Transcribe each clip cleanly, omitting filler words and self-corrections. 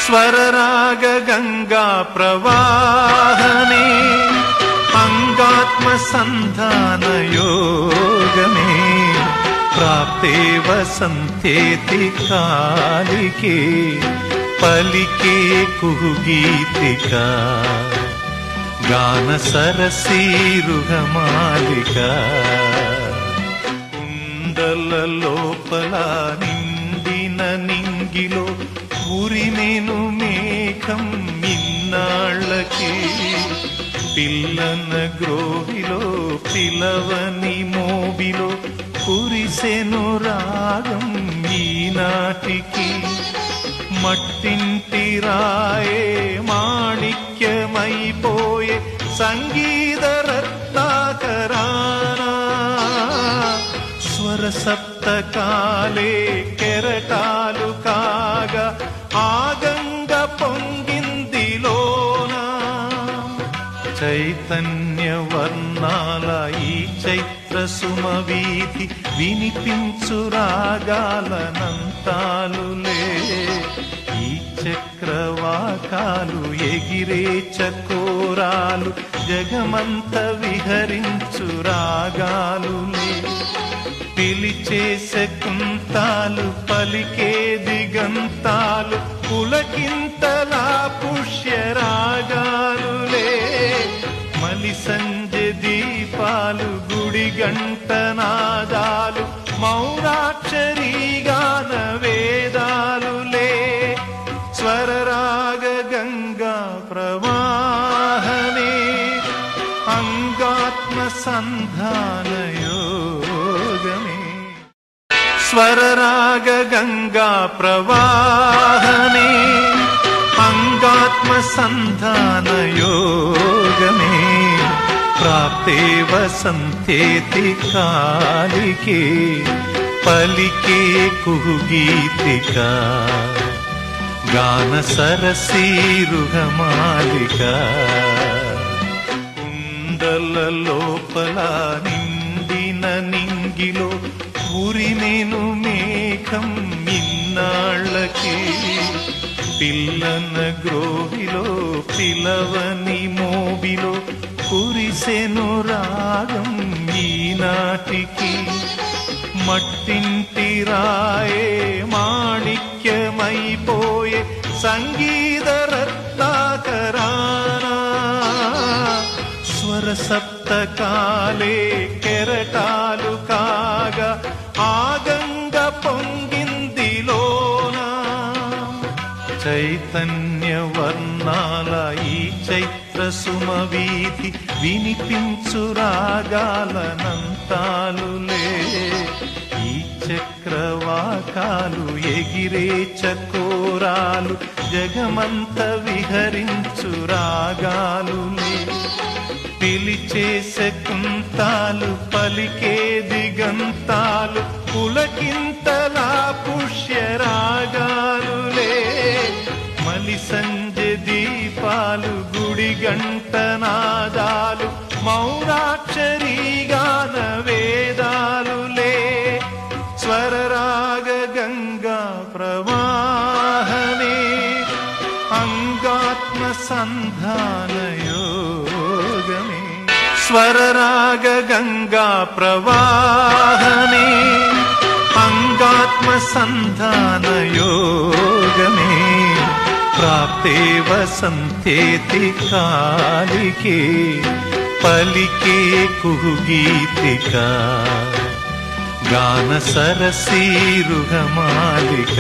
స్వరరాగ గంగా ప్రవాహమే అంగాత్మ సంధాన యోగమే ప్రాప్తే వసంతేతి కాలికే పలికే కుహుగీతిక గాన సరసీరుహమాలిక కుండల లోపల నిండిన నింగిలో ఉరిమెను మేఘం ఇన్నాళ్ళకి పిల్లన గ్రోవిలో పిలవని మోబిలో కురిసెను రాగం ఈనాటికి మట్టింటి రాయే మాణిక్యమైపోయే సంగీత రత్నాకరానా స్వర సప్తకాలే కెరటాలు కాగా ఆగంగ పొంగిందిలోనా చైతన్య వర్ణాల ఈ చైత్ర సుమవీధి వినిపించు రాగాలనంతాలులే ఈ చక్రవాకాలు ఎగిరే చకోరాలు జగమంత విహరించు రాగాలులే పిలిచే శకుంతాలు పలికే దిగంతాలు పులకింతలా పుష్యరాగాలులే మలి సంజె దీపాలు గుడి గంట నాదాలు మౌనాక్షరీ గాన వేదాలులే స్వరరాగ గంగా ప్రవాహమే అంగాత్మ సంధాన యోగమే స్వరరాగ గంగా ప్రవాహమే అంగాత్మ సంధాన యోగమే ప్రాప్తే వసంతేతి కాలికే పలికే కుహుగీతిక గాన సరసీరుహమాలిక కుండల లోపల నిండిన నింగిలో ఉరిమెను మేఘం ఇన్నాళ్ళకి పిల్లన గ్రోవిలో పిలవని మోబిలో కురిసెను రాగం ఈనాటికి మట్టింటి రాయే మాణిక్యమైపోయే సంగీత రత్నాకరానా స్వర సప్తకాలే కెరటాలు కాగా ఆగంగ పొంగిందిలోనా చైతన్య వర్ణాల ఈ చైత్ర సుమవీధి వినిపించు రాగాలనంతాలులే ఈ చక్రవాకాలు ఎగిరే చకోరాలు జగమంత విహరించు రాగాలులే పిలిచే శకుంతాలు పలికే దిగంతాలు పులకింతలా పుష్యరాగాలులే మలి సంజె దీపాలు గుడి గంట నాదాలు మౌనాక్షరీ గాన వేదాలులే స్వరరాగ గంగా ప్రవాహమే అంగాత్మ సంధాన యోగమే స్వరరాగ గంగా ప్రవాహమే అంగాత్మ సంధాన యోగమే ప్రాప్తే వసంతేతి కాలికే పలికే కుహుగీతిక గాన సరసీరుహమాలిక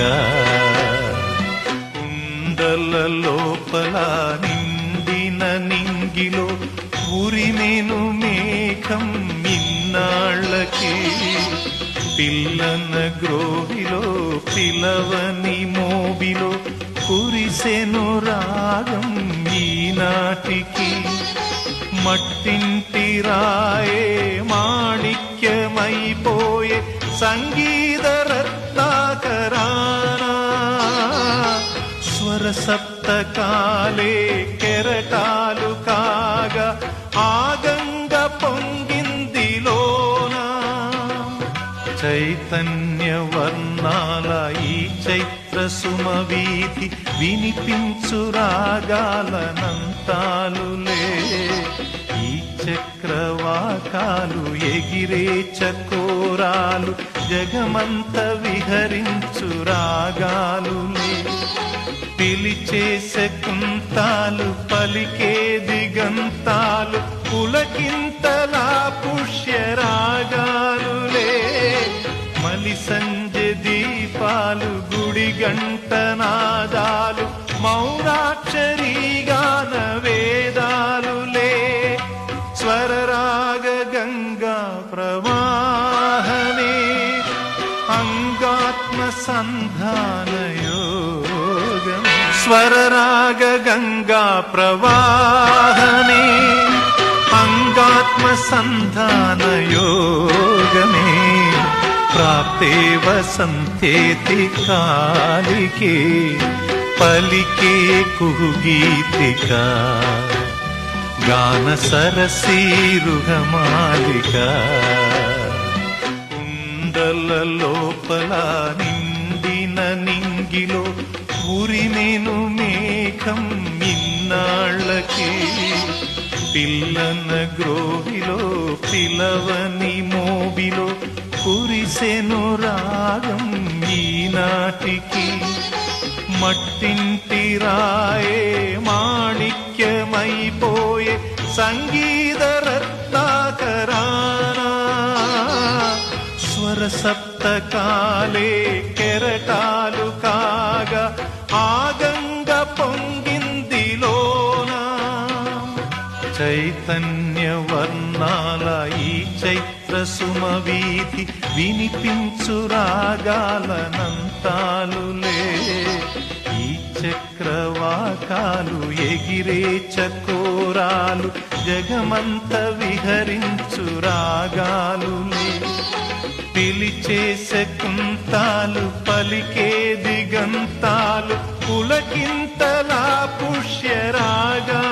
కుండల లోపల నిండిన నింగిలో ఉరిమెను మేఘం ఇన్నాళ్ళకి పిల్లన గ్రోవిలో పిలవని మోబిలో కురిసెను రాగం ఈనాటికి మట్టింటి రాయే మాణిక్యమైపోయే సంగీత రత్నాకరానా స్వర సప్తకాలే కెరటాలు కాగా ఆగంగ పొంగిందిలోనా చైతన్య వర్ణాల ఈ చైత్ర సుమవీధి వినిపించు రాగాలనంతాలులే. ఈ చక్రవాకాలు ఎగిరే చకోరాలు జగమంత విహరించు రాగాలులే. పిలిచే శకుంతాలు పలికే దిగంతాలు పులకింతలా పుష్యరాగాలులే. మలి సంజె దీపాలు గుడి గంటనాదాలు మౌనాక్షరీ గాన వేదాలులే. స్వరరాగ గంగా ప్రవాహనే అంగాత్మ సంధాన యోగమే. స్వరరాగ గంగా ప్రవాహనే అంగాత్మ సంధాన యోగమే. ప్రాప్తే వసంతేతి కాలికే పలికే కుహుగీతిక గాన సరసీరుగమాలిక. కుండల లోపల నిండిన నింగిలో ఉరిమెను మేఘం ఇన్నాళ్ళకి. పిల్లన గ్రోవిలో పిలవని మోబిలో కురిసెను రాగం ఈనాటికి. మట్టింటి రాయే మాణిక్యమైపోయే సంగీత రత్నాకరానా. స్వర సప్తకాలే కెరటాలు కాగా ఆగంగ పొంగిందిలోనా. చైతన్య వర్ణాల ఈ చైత్ర సుమవీధి వినిపించు రాగాలనంతాలులే. ఈ చక్రవాకాలు ఎగిరే చకోరాలు జగమంత విహరించు రాగాలులే. పిలిచే శకుంతాలు పలికే దిగంతాలు పులకింతలా పుష్యరాగాలులే.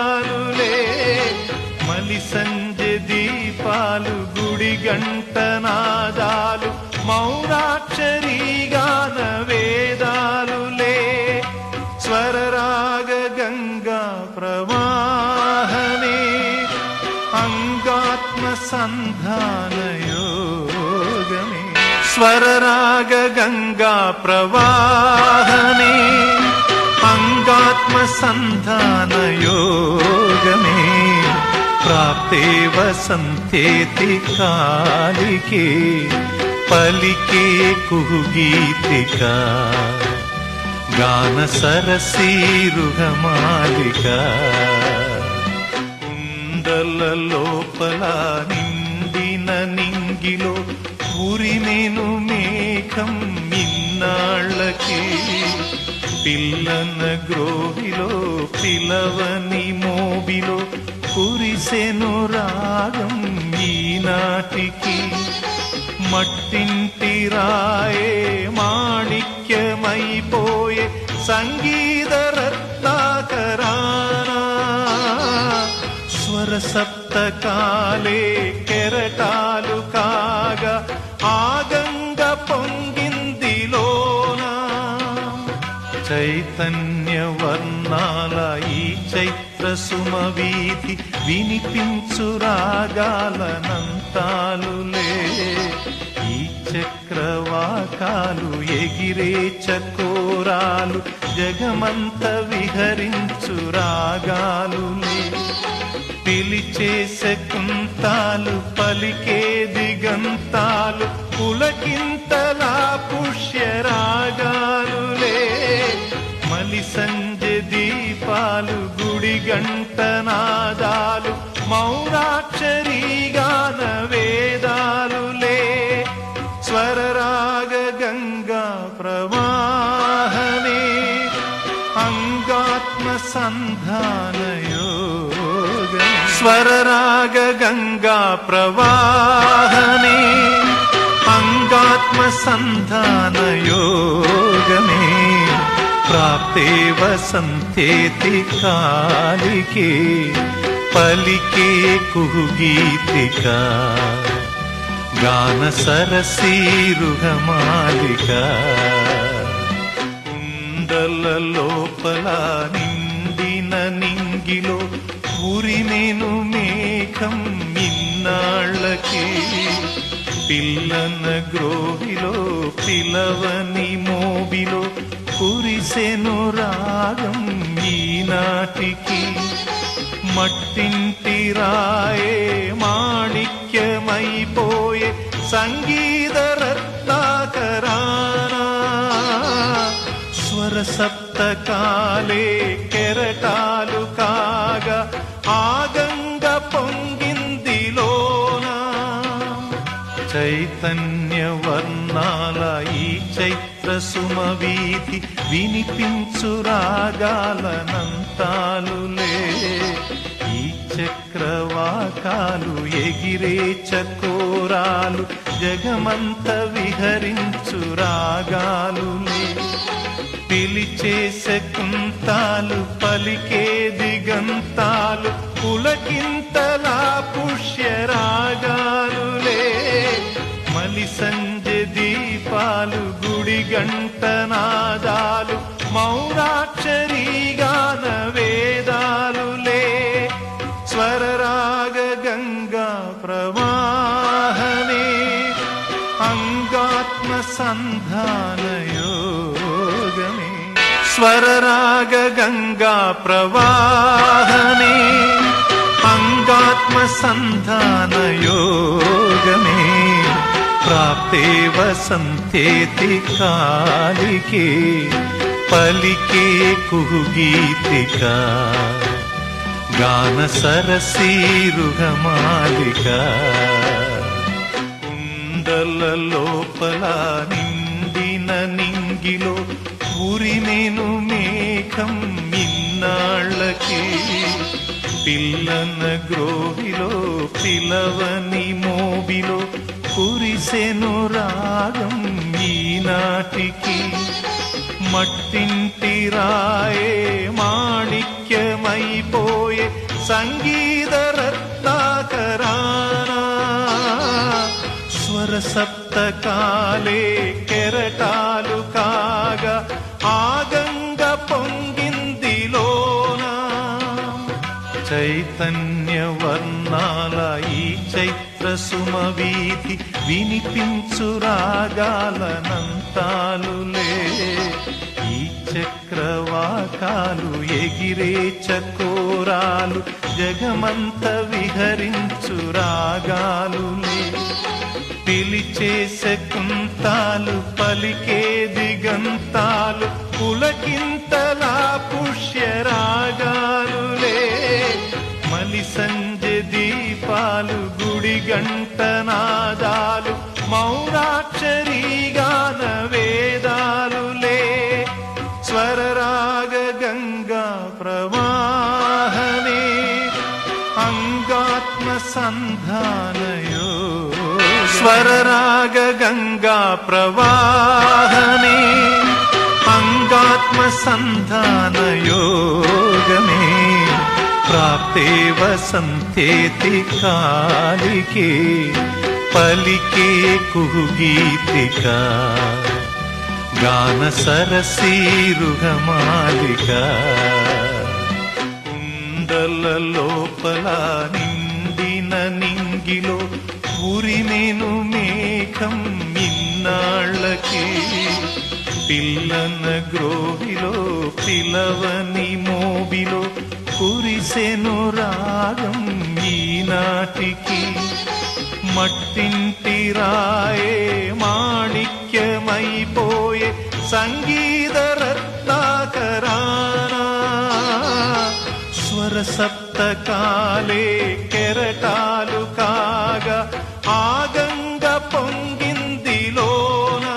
మలి సంజె దీపాలు గుడి గంటనాదాలు మౌనాక్షరీ గాన వేదాలులే. స్వరరాగ గంగా ప్రవాహనే అంగాత్మ సంధాన యోగమే. స్వరరాగ గంగా ప్రవాహనే అంగాత్మ సంధాన యోగమే. ప్రాప్తే వసంతేతి కాలికే పలికే కుహుగీతిక గాన సరసీరుగమాలిక. కుండల లోపల నిండిన నింగిలో ఉరిమెను మేఘం ఇన్నాళ్ళకి. పిల్లన గ్రోవిలో పిలవని మోబిలో కురిసెను రాగం ఈనాటికి. మట్టింటి రాయే మాణిక్యమైపోయే సంగీత రత్నాకరానా. స్వర సప్తకాలే కెరటాలు కాగా ఆగంగ పొంగిందిలోనా. చైతన్య వర్ణాల ఈ చైత్ర సుమవీధి వినిపించు రాగాలనంతాలులే. ఈ చక్రవాకాలు ఎగిరే చకోరాలు జగమంత విహరించు రాగాలులే. పిలిచే శకుంతాలు పలికే దిగంతాలు పులకింతలా పుష్యరాగాలులే. మలి సంజె దీపాలు గుడి గంటనాదాలు మౌనాక్షరీ గాన వేదాలులే. స్వరరాగ గంగా ప్రవాహనే అంగాత్మ సంధాన యోగమే. స్వరరాగ గంగా ప్రవాహనే అంగాత్మ సంధాన యోగమే. ప్రాప్తే వసంతేతి కాలికే పలికే కుహుగీతిక గాన సరసీరుగమాలిక. కుండల కుండల లోపల నిండిన నింగిలో ఉరిమెను మేఘం ఇన్నాళ్ళకి పిల్లన గ్రోవిలో పిలవని మోబిలో కురిసెను రాగం ఈనాటికి మట్టింటి రాయే మాణిక్యమైపోయే సంగీత రత్నాకరానా స్వర సప్తకాలే కెరటాలు కాగా ఆగంగ పొంగిందిలోనా చైతన్య వర్ణాల ఈ చైత్ర సుమవీధి వినిపించు రాగాలనంతాలులే ఈ చక్రవాకాలు ఎగిరే చకోరాలు జగమంత విహరించు రాగాలులే పిలిచే శకుంతాలు పలికే దిగంతాలు పులకింతలా పుష్యరాగాలులే మలి సంజ దీపాలు గుడి గంట నాదాలు మౌనాక్షరీ గాన వేదాలులే స్వరరాగ గంగా ప్రవాహనే అంగాత్మ సంధాన యోగమే స్వరరాగ గంగా ప్రవాహనే అంగాత్మ సంధాన యోగమే ప్రాప్తే వసంతేతి కాలికే పలికే కుహుగీతిక గాన సరసీరుహమాలిక కుండల లోపల నిండిన నింగిలో ఉరిమెను మేఘం ఇన్నాళ్ళకి పిల్లన గ్రోవిలో పిలవని మోబిలో కురిసెను రాగం ఈనాటికి మట్టింటి రాయే మాణిక్యమైపోయే సంగీత రత్నాకరానా స్వర సప్తకాలే కెరటాలు కాగా ఆగంగ పొంగిందిలోనా చైతన్య వర్ణాల ఈ చైత్ర సుమవీధి వినిపించు రాగాలనంతాలులే ఈ చక్రవాకాలు ఎగిరే చకోరాలు జగమంత విహరించు రాగాలులే పిలిచే శకుంతాలు పలికే దిగంతాలు పులకింతలా పుష్యరాగాలులే మలి సంజ దీపాలు గుడి గంట నాదాలు మౌనాక్షరీ గాన వేదాలులే స్వరరాగ గంగా ప్రవాహనే అంగాత్మ సంధాన స్వరరాగ గంగా ప్రవాహనే అంగాత్మ సంధాన యోగమే ప్రాప్తే వసంతేతి కాలికే పలికే కుహుగీతిక గాన సరసీరుహమాలిక కుండల లోపల నిండిన నింగిలో ఉరిమెను మేఘం ఇన్నాళ్ళకి పిల్లన గ్రోవిలో పిలవని మోబిలో కురిసెను రాగం ఈనాటికి మట్టింటి రాయే మాణిక్యమైపోయే సంగీత రత్నాకరానా స్వర సప్తకాలే కెరటాలు కాగా ఆగంగ పొంగిందిలోనా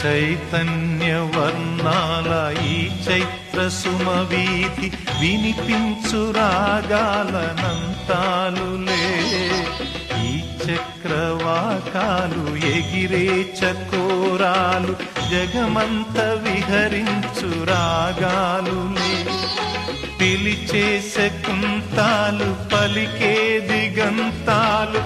చైతన్య వర్ణాల ఈ చైత్ర సుమవీధి వినిపించు రాగాలనంతాలులే ఈ చక్రవాకాలు ఎగిరే చకోరాలు జగమంత విహరించు రాగాలులే పిలిచే శకుంతాలు పలికే దిగంతాలు